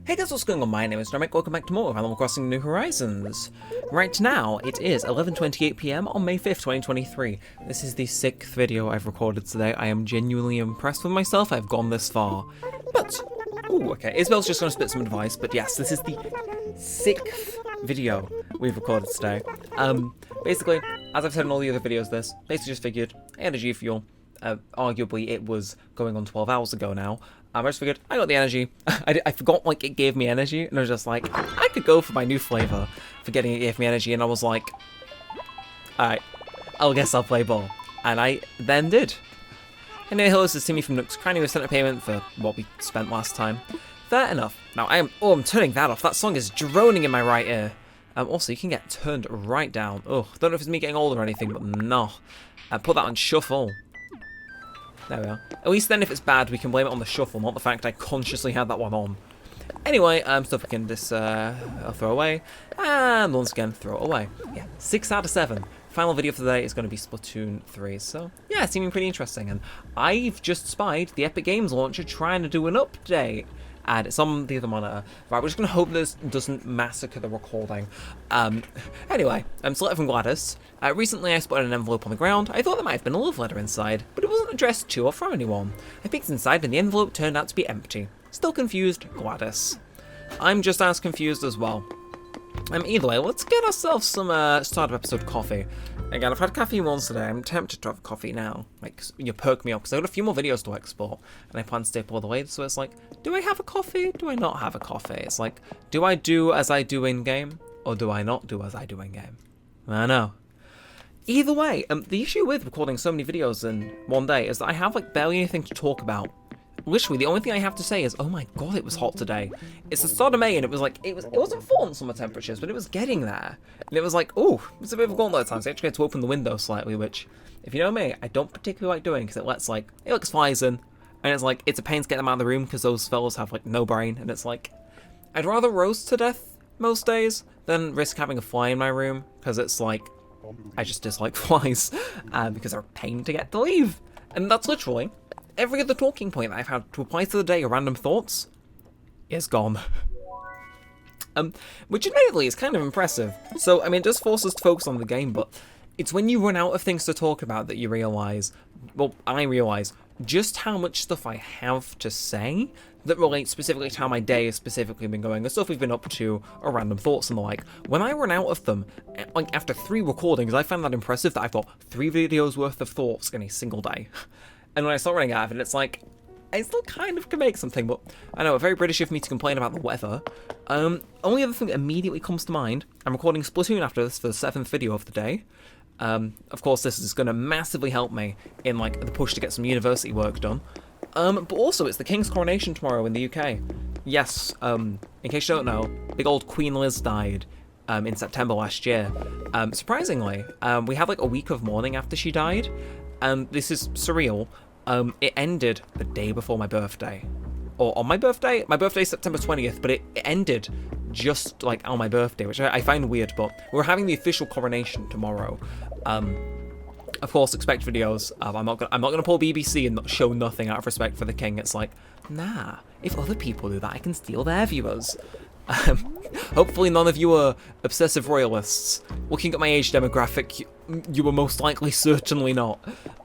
Hey guys, what's going on? My name is Neremik. Welcome back to more of Animal Crossing New Horizons. Right now, it is 11:28 PM on May 5th, 2023. This is the 6th video I've recorded today. I am genuinely impressed with myself. I've gone this far. But, ooh, okay, Isabel's just going to spit some advice, but yes, this is the 6th video we've recorded today. Basically, as I've said in all the other videos, basically just figured, energy fuel. Arguably, it was going on 12 hours ago now. I just figured, I got the energy. I forgot, like, it gave me energy, and I was just like, I could go for my new flavor, forgetting it gave me energy, and I was like, alright, I guess I'll play ball. And I then did. And here, hello, this is Timmy from Nook's Cranny with sent a payment for what we spent last time. Fair enough. Now, I'm turning that off. That song is droning in my right ear. Also, you can get turned right down. Oh, don't know if it's me getting older or anything, but no. Put that on shuffle. There we are. At least then if it's bad, we can blame it on the shuffle, not the fact I consciously had that one on. Anyway, stuff we can just I'll throw away. And once again, throw it away. Yeah, 6 out of 7. Final video for today is going to be Splatoon 3. So, yeah, it's seeming pretty interesting. And I've just spied the Epic Games launcher trying to do an update. And it's on the other monitor. Right, we're just going to hope this doesn't massacre the recording. Anyway, Select from Gladys. Recently I spotted an envelope on the ground. I thought there might have been a love letter inside, but it wasn't addressed to or from anyone. I peeked inside and the envelope turned out to be empty. Still confused, Gladys. I'm just as confused as well. Either way, let's get ourselves some starter episode coffee. Again, I've had caffeine once today. I'm tempted to have coffee now. Like, you perk me up, because I've got a few more videos to export, and I plan to stay all the way, so it's like, do I have a coffee? Do I not have a coffee? It's like, do I do as I do in-game, or do I not do as I do in-game? I don't know. Either way, the issue with recording so many videos in one day is that I have, like, barely anything to talk about. Literally, the only thing I have to say is, oh my god, it was hot today. It's the start of May, and it was like, it wasn't full on summer temperatures, but it was getting there. And it was like, oh, it's a bit of a gauntlet at times. I actually had to open the window slightly, which, if you know me, I don't particularly like doing, because it lets flies in. And it's like, it's a pain to get them out of the room, because those fellas have, like, no brain. And it's like, I'd rather roast to death most days than risk having a fly in my room, because it's like, I just dislike flies, because they're a pain to get to leave. And that's literally every other talking point that I've had to apply to the day or random thoughts is gone. Which admittedly is kind of impressive. So, I mean, it does force us to focus on the game, but it's when you run out of things to talk about that you realise, well, I realise just how much stuff I have to say that relates specifically to how my day has specifically been going, the stuff we've been up to, or random thoughts and the like. When I run out of them, like after 3 recordings, I find that impressive that I've got 3 videos worth of thoughts in a single day. And when I start running out of it, it's like, I still kind of can make something, but I know, very British of me to complain about the weather. Only other thing that immediately comes to mind, I'm recording Splatoon after this for the 7th video of the day. Of course, this is going to massively help me in, like, the push to get some university work done. But also, it's the King's coronation tomorrow in the UK. Yes, in case you don't know, big old Queen Liz died in September last year. Surprisingly, we had, like, a week of mourning after she died. This is surreal. It ended the day before my birthday. Or on my birthday? My birthday's September 20th, but it ended just, like, on my birthday, which I find weird, but we're having the official coronation tomorrow. Of course, expect videos. I'm not gonna pull BBC and show nothing out of respect for the king. It's like, nah, if other people do that, I can steal their viewers. Hopefully none of you are obsessive royalists. Looking at my age demographic, you were most likely certainly not.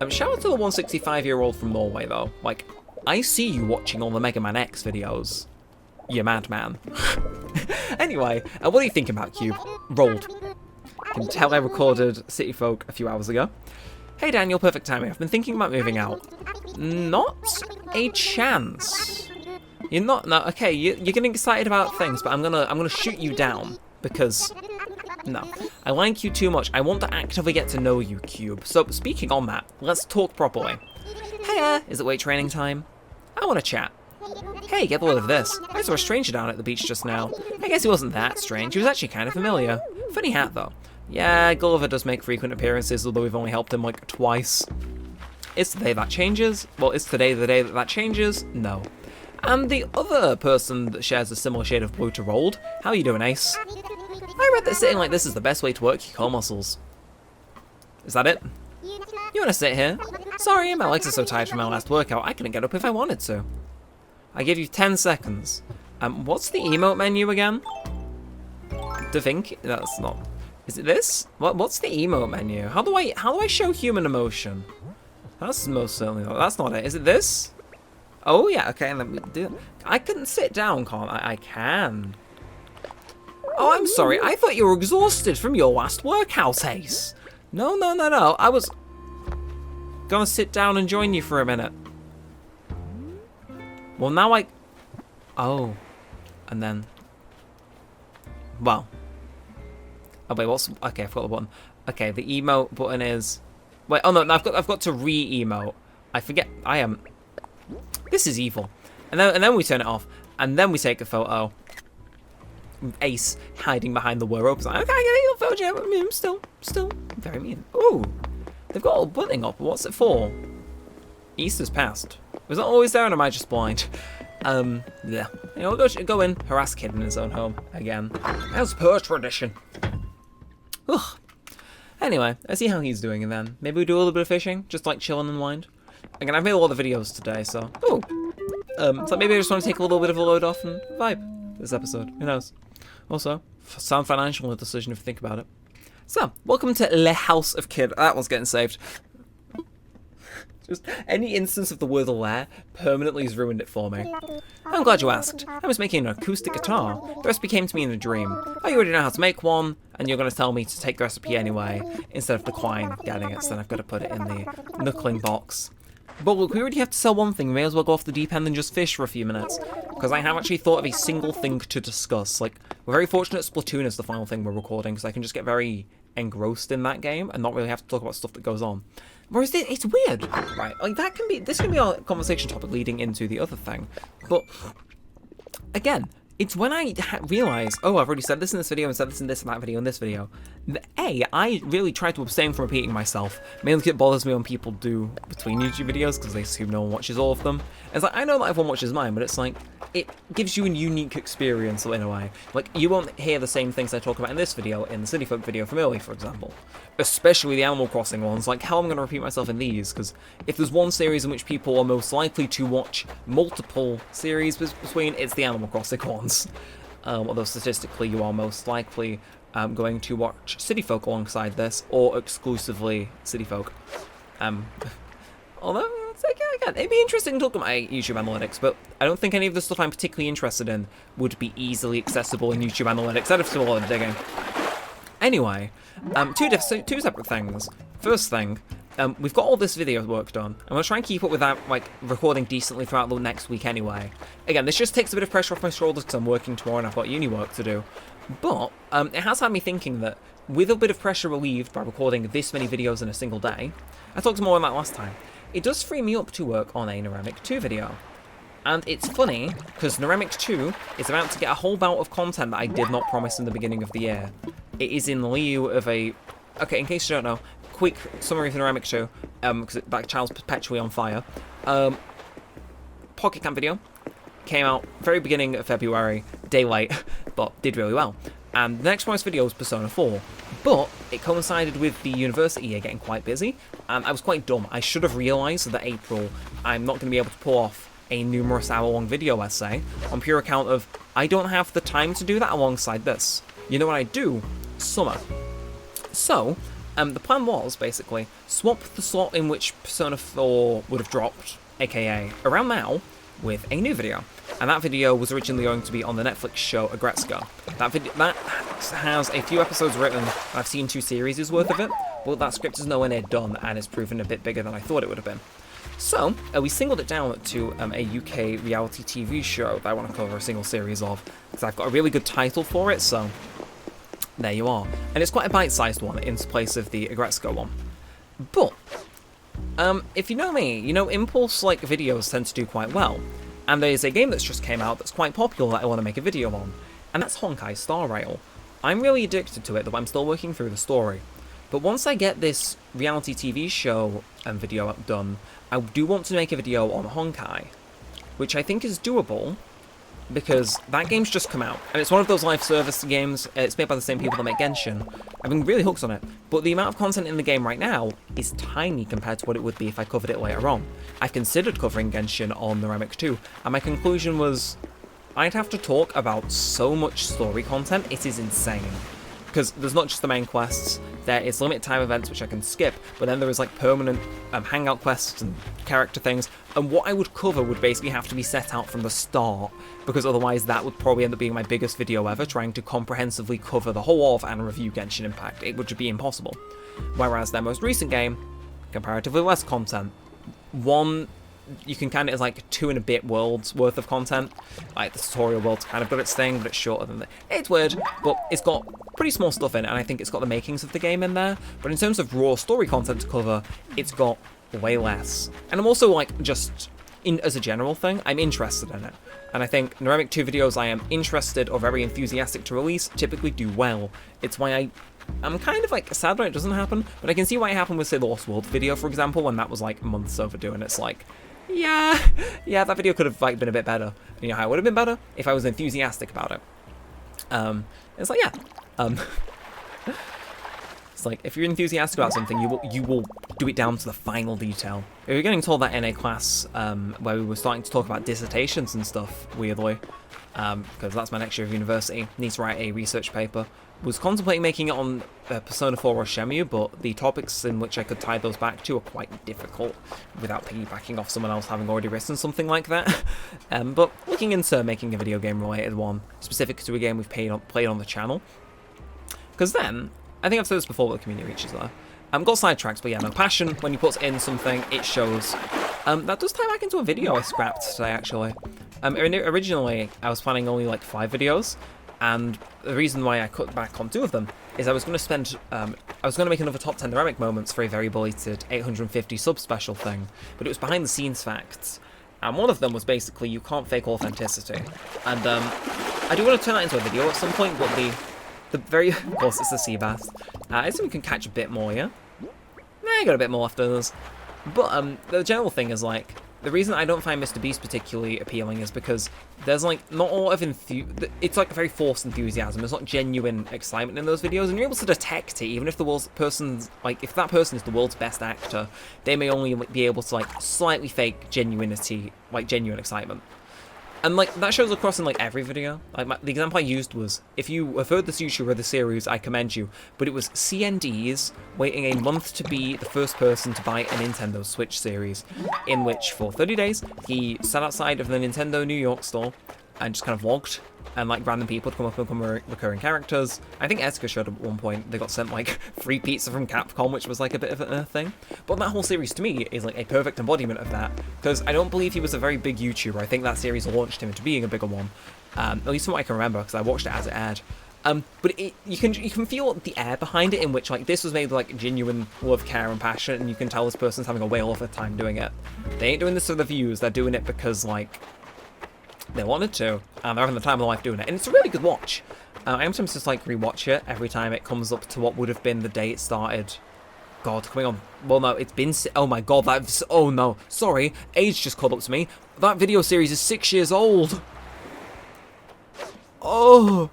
Shout out to the 165-year-old from Norway, though. Like, I see you watching all the Mega Man X videos. You madman. Anyway, what do you think about Cube? Rolled. I can tell I recorded City Folk a few hours ago. Hey Daniel, perfect timing. I've been thinking about moving out. Not a chance. You're not, no, okay, you're getting excited about things, but I'm gonna shoot you down, because, no, I like you too much. I want to actively get to know you, Cube. So, speaking on that, let's talk properly. Hey, is it weight training time? I want to chat. Hey, get the load of this. I saw a stranger down at the beach just now. I guess he wasn't that strange, he was actually kind of familiar. Funny hat, though. Yeah, Gulliver does make frequent appearances, although we've only helped him, like, twice. Is today that changes? Well, is today the day that changes? No. And the other person that shares a similar shade of blue to Rolled. How are you doing, Ace? I read that sitting like this is the best way to work your core muscles. Is that it? You want to sit here? Sorry, my legs are so tired from my last workout, I couldn't get up if I wanted to. I give you 10 seconds. What's the emote menu again? To think that's not. Is it this? What's the emote menu? How do I show human emotion? That's most certainly not. That's not it. Is it this? Oh yeah. Okay. Let me do. I can sit down, can't I? I can. Oh, I'm sorry. I thought you were exhausted from your last workout, Ace. No. I was gonna sit down and join you for a minute. Well, now I. Oh, and then. Well. Oh wait, what's okay? I forgot the button. Okay, the emote button is. Wait, oh no, I've got to re-emote. I forget. I am. This is evil. And then we turn it off, and then we take a photo. Ace hiding behind the wall ropes. Like, okay, I get a photo. I mean, I'm still very mean. Ooh, they've got a button up. What's it for? Easter's passed. Was that always there, and am I just blind? Yeah. You know, go in, harass kid in his own home again, as per tradition. Ugh. Anyway, I see how he's doing, and then maybe we do a little bit of fishing, just like chilling and wind. Again, I've made a lot of videos today, so so maybe I just want to take a little bit of a load off and vibe this episode. Who knows? Also, sound financial decision if you think about it. So, welcome to Le House of Kid. That one's getting saved. Just any instance of the word "le" permanently has ruined it for me. I'm glad you asked. I was making an acoustic guitar. The recipe came to me in a dream. I already know how to make one, and you're going to tell me to take the recipe anyway, instead of decline getting it, so then I've got to put it in the knuckling box. But look, we already have to sell one thing. We may as well go off the deep end and just fish for a few minutes. Because I haven't actually thought of a single thing to discuss. Like, we're very fortunate Splatoon is the final thing we're recording, because I can just get very engrossed in that game and not really have to talk about stuff that goes on. Whereas it's weird, right? Like, this can be our conversation topic leading into the other thing. But, again, it's when I realise, oh, I've already said this in this video and said this in this and that video and this video. I really try to abstain from repeating myself. Mainly because it bothers me when people do between YouTube videos because they assume no one watches all of them. And it's like, I know that everyone watches mine, but it's like, it gives you a unique experience in a way. Like, you won't hear the same things I talk about in this video, in the City Folk video from earlier, for example. Especially the Animal Crossing ones. Like, how am I going to repeat myself in these? Because if there's one series in which people are most likely to watch multiple series between, it's the Animal Crossing ones. Although statistically, you are most likely going to watch City Folk alongside this, or exclusively City Folk. Although, it's like, yeah, it'd be interesting to look at my YouTube analytics, but I don't think any of the stuff I'm particularly interested in would be easily accessible in YouTube analytics. I'd have to do a lot of digging. Anyway, two separate things. First thing, we've got all this video work done. I'm going to try and keep up with that, like, recording decently throughout the next week anyway. Again, this just takes a bit of pressure off my shoulders because I'm working tomorrow and I've got uni work to do. But, it has had me thinking that, with a bit of pressure relieved by recording this many videos in a single day, I talked more on that last time, it does free me up to work on a Neremik 2 video. And it's funny, because Neremik 2 is about to get a whole bout of content that I did not promise in the beginning of the year. It is in lieu of a... Okay, in case you don't know, quick summary for Neremik 2, because that child's perpetually on fire. Pocket Camp video came out very beginning of February, day late, but did really well. And the next promised video was Persona 4, but it coincided with the university year getting quite busy, and I was quite dumb. I should have realised that April I'm not going to be able to pull off a numerous hour-long video essay on pure account of I don't have the time to do that alongside this. You know what I do? Summer. So, the plan was, basically, swap the slot in which Persona 4 would have dropped, aka around now, with a new video. And that video was originally going to be on the Netflix show Agretzko. That has a few episodes written, and I've seen 2 series worth of it, but that script is nowhere near done, and it's proven a bit bigger than I thought it would have been. So, we singled it down to a UK reality TV show that I want to cover a single series of, because I've got a really good title for it, so there you are. And it's quite a bite-sized one in place of the Agretzko one. But, if you know me, you know Impulse-like videos tend to do quite well. And there's a game that's just came out that's quite popular that I want to make a video on, and that's Honkai Star Rail. I'm really addicted to it, though I'm still working through the story. But once I get this reality TV show video done, I do want to make a video on Honkai, which I think is doable, because that game's just come out, and it's one of those live service games. It's made by the same people that make Genshin. I've been really hooked on it, but the amount of content in the game right now is tiny compared to what it would be if I covered it later on. I've considered covering Genshin on Neremik 2, and my conclusion was, I'd have to talk about so much story content, it is insane. Because there's not just the main quests, there is limited time events which I can skip, but then there is like permanent hangout quests and character things, and what I would cover would basically have to be set out from the start, because otherwise that would probably end up being my biggest video ever, trying to comprehensively cover the whole of and review Genshin Impact. It would be impossible. Whereas their most recent game, comparatively less content. One, you can kind of, it's like 2 and a bit worlds worth of content. Like the tutorial world's kind of got its thing, but it's shorter than that. It's weird, but it's got pretty small stuff in it, and I think it's got the makings of the game in there. But in terms of raw story content to cover, it's got way less. And I'm also like, just as a general thing, I'm interested in it. And I think Neremik 2 videos I am interested or very enthusiastic to release typically do well. It's why I'm kind of like sad when it doesn't happen, but I can see why it happened with, say, the Lost World video, for example, when that was like months overdue, and it's like, yeah, that video could have like been a bit better. And you know how it would have been better? If I was enthusiastic about it. It's like, yeah. It's like, if you're enthusiastic about something, you will do it down to the final detail. We were getting told that NA class, where we were starting to talk about dissertations and stuff, weirdly, because that's my next year of university, need to write a research paper. Was contemplating making it on Persona 4 or Shenmue, but the topics in which I could tie those back to are quite difficult without piggybacking off someone else having already written something like that. But looking into making a video game related one, specific to a game we've played on the channel. Because then, I think I've said this before, but the community reaches there. Got sidetracks, but yeah, no, passion, when you put in something, it shows. That does tie back into a video I scrapped today, actually. Originally, I was planning only like 5 videos, and the reason why I cut back on 2 of them is I was going to make another top 10 Neremik moments for a very belated 850 sub special thing, but it was behind the scenes facts, and one of them was basically you can't fake authenticity, and I do want to turn that into a video at some point, but the very, of course it's the sea bass. I think we can catch a bit more, yeah? I got a bit more after this. But the general thing is like, the reason I don't find Mr. Beast particularly appealing is because there's like not a lot of it's like very forced enthusiasm. There's not genuine excitement in those videos, and you're able to detect it even if if that person is the world's best actor, they may only be able to like slightly fake genuine excitement. And like that shows across in like every video. Like the example I used was, if you have heard this YouTuber the series, I commend you, but it was CND's waiting a month to be the first person to buy a Nintendo Switch series, in which for 30 days he sat outside of the Nintendo New York store and just kind of vlogged, and like random people would come up and become recurring characters. I think Etika showed up at one point. They got sent like free pizza from Capcom, which was like a bit of a thing. But that whole series to me is like a perfect embodiment of that, because I don't believe he was a very big YouTuber. I think that series launched him into being a bigger one, at least from what I can remember, because I watched it as it aired. But you can feel the air behind it, in which like this was made with like genuine love, care, and passion, and you can tell this person's having a whale of a time doing it. They ain't doing this for the views. They're doing it because like they wanted to, and they're having the time of their life doing it, and it's a really good watch. I sometimes just like rewatch it every time it comes up to what would have been the day it started. God, coming on. Well, no, it's been. Oh my God, that's. Oh no, sorry, age just caught up to me. That video series is 6 years old. Oh,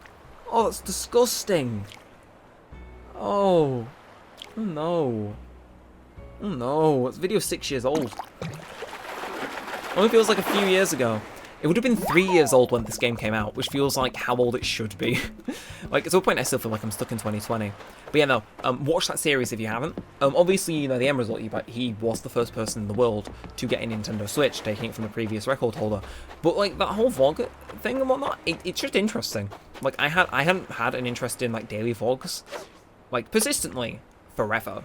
that's disgusting. Oh no. Oh no, it's video 6 years old. Only feels like a few years ago. It would have been 3 years old when this game came out, which feels like how old it should be. Like, to a point I still feel like I'm stuck in 2020. But yeah, no, watch that series if you haven't. Obviously, you know, the end result, he was the first person in the world to get a Nintendo Switch, taking it from the previous record holder. But, like, that whole vlog thing and whatnot, it's just interesting. Like, I hadn't had an interest in, like, daily vlogs, like, persistently, forever.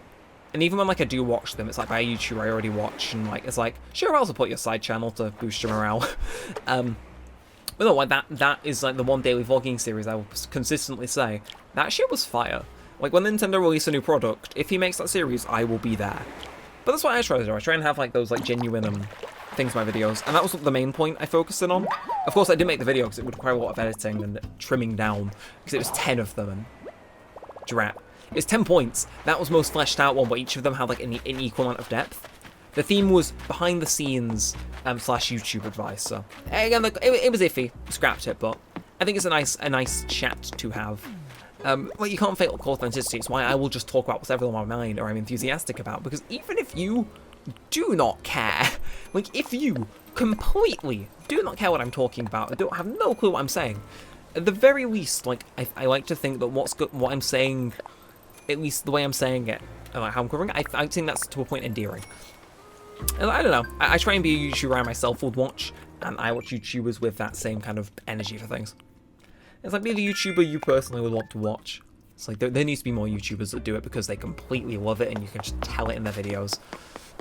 And even when, like, I do watch them, it's like by a YouTuber I already watch, and, like, it's like, sure, I'll support your side channel to boost your morale. But no, like, that is, like, the one daily vlogging series I will consistently say, that shit was fire. Like, when Nintendo release a new product, if he makes that series, I will be there. But that's what I try to do. I try and have, like, those, like, genuine things in my videos, and that was the main point I focused in on. Of course, I didn't make the video because it would require a lot of editing and trimming down, because it was 10 of them, and drat. It's 10 points. That was most fleshed out one, but each of them had like an equal amount of depth. The theme was behind the scenes / YouTube advice. So again, like, it was iffy. Scrapped it, but I think it's a nice chat to have. Like, you can't fake authenticity. It's why I will just talk about whatever's on my mind or I'm enthusiastic about. Because even if you do not care, like if you completely do not care what I'm talking about. I don't have no clue what I'm saying. At the very least, like, I like to think that what I'm saying, at least the way I'm saying it, and like how I'm covering it, I think that's to a point endearing. And I don't know. I try and be a YouTuber I myself would watch, and I watch YouTubers with that same kind of energy for things. It's like be the YouTuber you personally would want to watch. It's like there needs to be more YouTubers that do it because they completely love it and you can just tell it in their videos.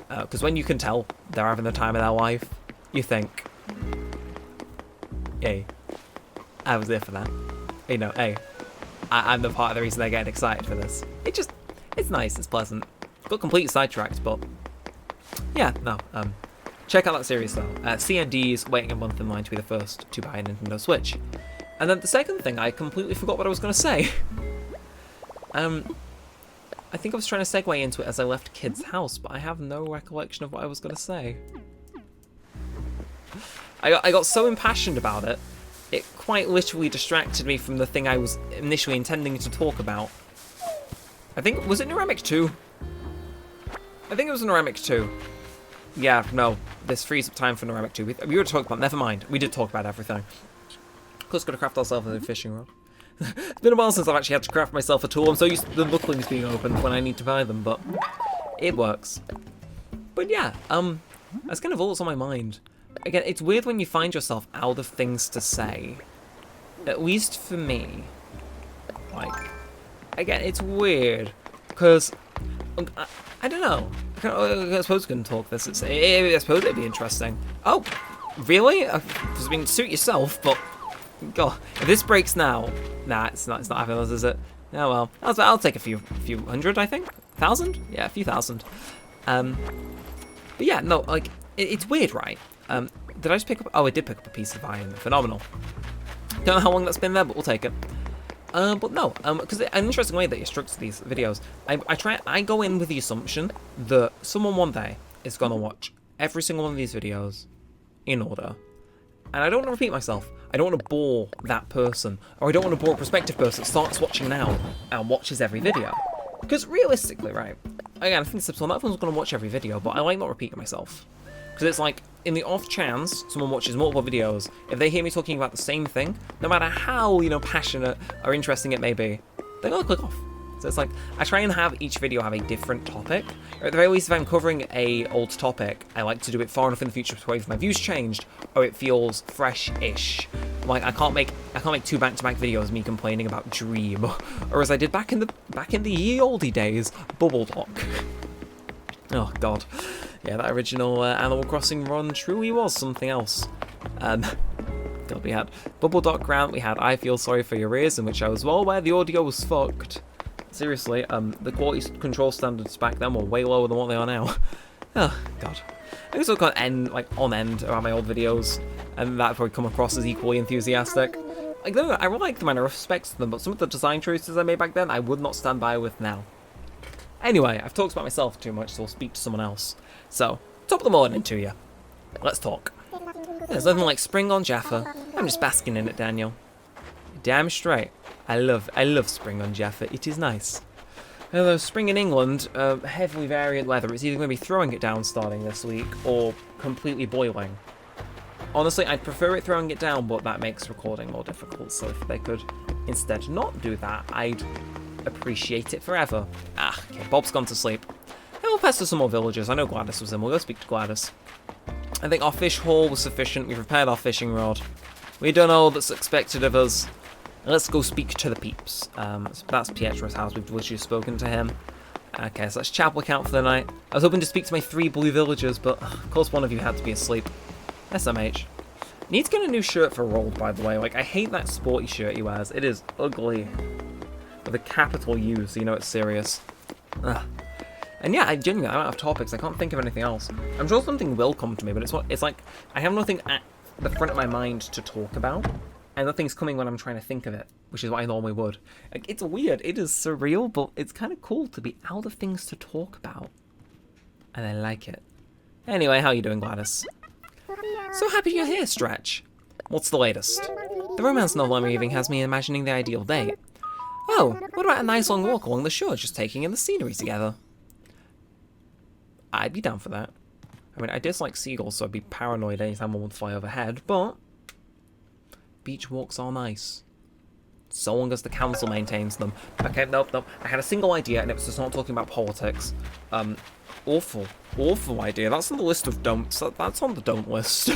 Because when you can tell they're having the time of their life, you think, hey, I was there for that. You know, hey, I'm the part of the reason they're getting excited for this. It's nice, it's pleasant. Got completely sidetracked, but yeah, no. Check out that series though. CND's waiting a month in line to be the first to buy a Nintendo Switch. And then the second thing, I completely forgot what I was going to say. I think I was trying to segue into it as I left Kid's house, but I have no recollection of what I was going to say. I got so impassioned about it, it quite literally distracted me from the thing I was initially intending to talk about. I think, was it Neremik 2? I think it was Neremik 2. Yeah, no, this frees up time for Neremik 2. We were talking about, never mind, we did talk about everything. Of course, got to craft ourselves a fishing rod. It's been a while since I've actually had to craft myself a tool. I'm so used to the booklings being open when I need to buy them, but it works. But yeah, that's kind of all that's on my mind. Again, it's weird when you find yourself out of things to say. At least for me. Like, again, it's weird. Because, I don't know. I suppose we can talk this. I suppose it'd be interesting. Oh, really? I mean, suit yourself, but... God, if this breaks now... Nah, it's not having us, is it? Oh well. I'll take a few hundred, I think? 1,000? Yeah, a few thousand. But yeah, no, like, it's weird, right? Did I just pick up... Oh, I did pick up a piece of iron. Phenomenal. Don't know how long that's been there, but we'll take it. But no, because an interesting way that you structure these videos, I go in with the assumption that someone one day is going to watch every single one of these videos in order. And I don't want to repeat myself. I don't want to bore that person, or I don't want to bore a prospective person that starts watching now and watches every video. Because realistically, right, again, I think it's not everyone's going to watch every video, but I like not repeating myself. Because it's like, in the off chance someone watches multiple videos, if they hear me talking about the same thing, no matter how, you know, passionate or interesting it may be, they're going to click off. So it's like, I try and have each video have a different topic. Or at the very least, if I'm covering a old topic, I like to do it far enough in the future to either my views changed, or it feels fresh-ish. Like, I can't make 2 back-to-back videos of me complaining about Dream, or as I did back in the ye olde days, Bubble Dock. Oh god. Yeah, that original Animal Crossing run truly was something else. God, we had Bubble Dock Grant, we had I Feel Sorry for Your Ears, in which I was well aware the audio was fucked. Seriously, the quality control standards back then were way lower than what they are now. Oh, god. I guess I've got on end about my old videos, and that probably come across as equally enthusiastic. Like, I really like them and I respect them, but some of the design choices I made back then, I would not stand by with now. Anyway, I've talked about myself too much, so I'll speak to someone else. So, top of the morning to you. Let's talk. There's nothing like spring on Jaffa. I'm just basking in it, Daniel. Damn straight. I love spring on Jaffa. It is nice. Although spring in England, heavily variant weather. It's either going to be throwing it down starting this week, or completely boiling. Honestly, I'd prefer it throwing it down, but that makes recording more difficult. So if they could instead not do that, I'd appreciate it forever. Ah, okay, Bob's gone to sleep. And we'll pass to some more villagers. I know Gladys was in. We'll go speak to Gladys. I think our fish haul was sufficient. We've repaired our fishing rod. We've done all that's expected of us. Let's go speak to the peeps. So that's Pietro's house. We've literally spoken to him. Okay, so that's chapel account for the night. I was hoping to speak to my 3 blue villagers, but of course one of you had to be asleep. SMH. Need to get a new shirt for Rolled, by the way. Like, I hate that sporty shirt he wears. It is ugly. With a capital U, so you know it's serious. Ugh. And yeah, I genuinely, I'm out of topics. I can't think of anything else. I'm sure something will come to me, but it's like, I have nothing at the front of my mind to talk about. And nothing's coming when I'm trying to think of it, which is what I normally would. Like, it's weird, it is surreal, but it's kind of cool to be out of things to talk about. And I like it. Anyway, how you doing, Gladys? So happy you're here, Stretch. What's the latest? The romance novel I'm reading has me imagining the ideal date. Oh, what about a nice long walk along the shore, just taking in the scenery together? I'd be down for that. I mean, I dislike seagulls, so I'd be paranoid anytime one would fly overhead, but beach walks are nice. So long as the council maintains them. Okay, nope. I had a single idea, and it was just not talking about politics. Awful idea. That's on the list of don'ts. That's on the don't list.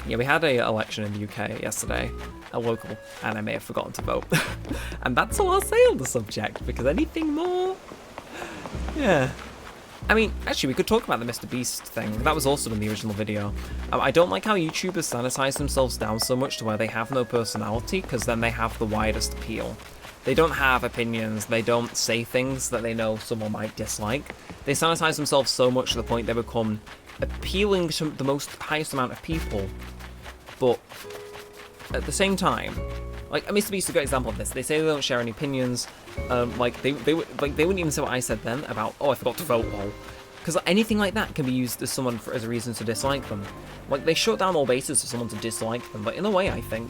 Yeah, we had a election in the UK yesterday, a local, and I may have forgotten to vote. And that's all I'll say on the subject, because anything more... Yeah. I mean, actually, we could talk about the Mr. Beast thing. That was also in the original video. I don't like how YouTubers sanitize themselves down so much to where they have no personality, because then they have the widest appeal. They don't have opinions, they don't say things that they know someone might dislike. They sanitize themselves so much to the point they become appealing to the highest amount of people, but at the same time, like, Mr. Beast is a great example of this. They say they don't share any opinions. Like they wouldn't even say what I said then about, oh, I forgot to vote, lol. Because anything like that can be used as as a reason to dislike them. Like, they shut down all bases for someone to dislike them. But in a way, I think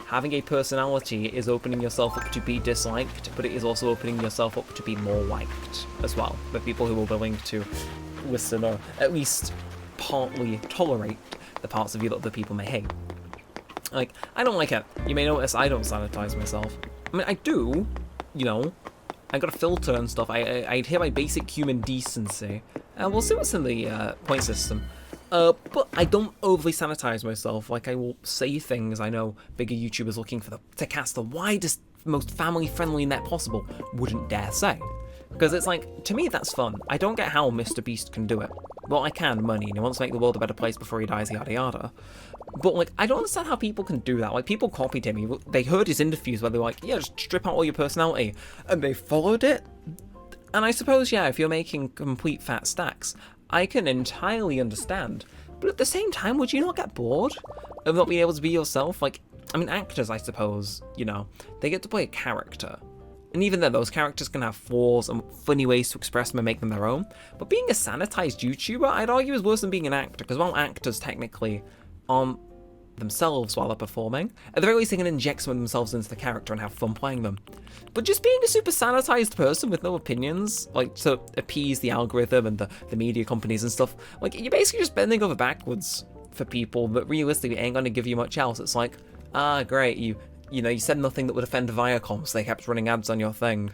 having a personality is opening yourself up to be disliked, but it is also opening yourself up to be more liked as well. The people who are willing to listen or at least partly tolerate the parts of you that other people may hate. Like, I don't like it. You may notice I don't sanitize myself. I mean, I do, you know. I got a filter and stuff. I adhere by basic human decency. We'll see what's in the point system. But I don't overly sanitize myself. Like, I will say things I know bigger YouTubers looking for to cast the widest, most family-friendly net possible wouldn't dare say. Because it's like, to me, that's fun. I don't get how Mr. Beast can do it. Well, I can, money, and he wants to make the world a better place before he dies, yada yada. But, like, I don't understand how people can do that. Like, people copied him. They heard his interviews where they were like, yeah, just strip out all your personality. And they followed it. And I suppose, yeah, if you're making complete fat stacks, I can entirely understand. But at the same time, would you not get bored of not being able to be yourself? Like, I mean, actors, I suppose, you know, they get to play a character. And even then, those characters can have flaws and funny ways to express them and make them their own. But being a sanitized YouTuber, I'd argue, is worse than being an actor, because while actors technically aren't themselves while they're performing, at the very least they can inject some of themselves into the character and have fun playing them. But just being a super sanitized person with no opinions, like to appease the algorithm and the media companies and stuff, like, you're basically just bending over backwards for people that realistically ain't gonna give you much else. It's like, great, you know, you said nothing that would offend Viacom, so they kept running ads on your thing.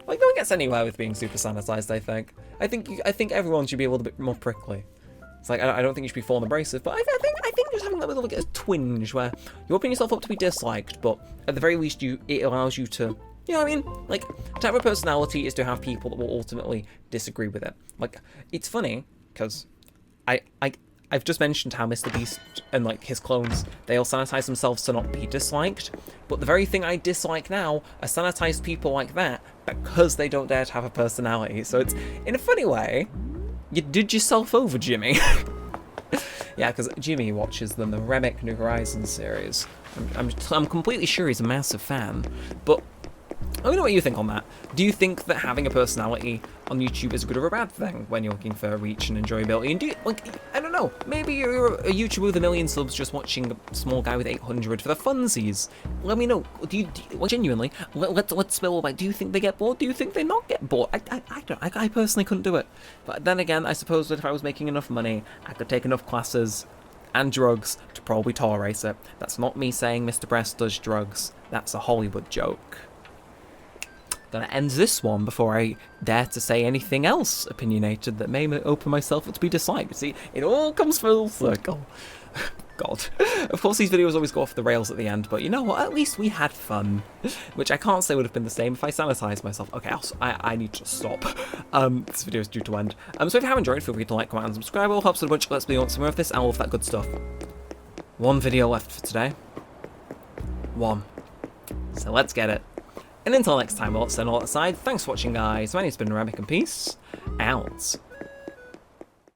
Like, no one gets anywhere with being super sanitized, I think. I think everyone should be a little bit more prickly. It's like, I don't think you should be full and abrasive, but I think just having that little, like, a twinge where you're opening yourself up to be disliked, but at the very least it allows you to, you know what I mean? Like, to have a personality is to have people that will ultimately disagree with it. Like, it's funny, because I've just mentioned how Mr. Beast and, like, his clones, they all sanitize themselves to not be disliked, but the very thing I dislike now are sanitized people like that because they don't dare to have a personality. So it's, in a funny way, you did yourself over, Jimmy. Yeah, because Jimmy watches the Neremik New Horizons series. I'm completely sure he's a massive fan, but let me know what you think on that. Do you think that having a personality on YouTube is a good or a bad thing when you're looking for reach and enjoyability? And do you, like, I don't know, maybe you're a YouTuber with 1 million subs just watching a small guy with 800 for the funsies. Let me know. Do you like, genuinely, let's spill about, do you think they get bored? Do you think they not get bored? I personally couldn't do it. But then again, I suppose that if I was making enough money, I could take enough classes and drugs to probably tolerate it. That's not me saying Mr. Breast does drugs. That's a Hollywood joke. Gonna end this one before I dare to say anything else opinionated that may open myself up to be disliked. See, it all comes full circle. God. Of course, these videos always go off the rails at the end, but you know what? At least we had fun. Which I can't say would have been the same if I sanitized myself. Okay, I need to stop. This video is due to end. So if you have enjoyed, feel free to like, comment, and subscribe. It all helps a bunch. Let's be on some more of this and all of that good stuff. One video left for today. One. So let's get it. And until next time, well, set all that aside. Thanks for watching, guys. My name's been Neremik, and peace out.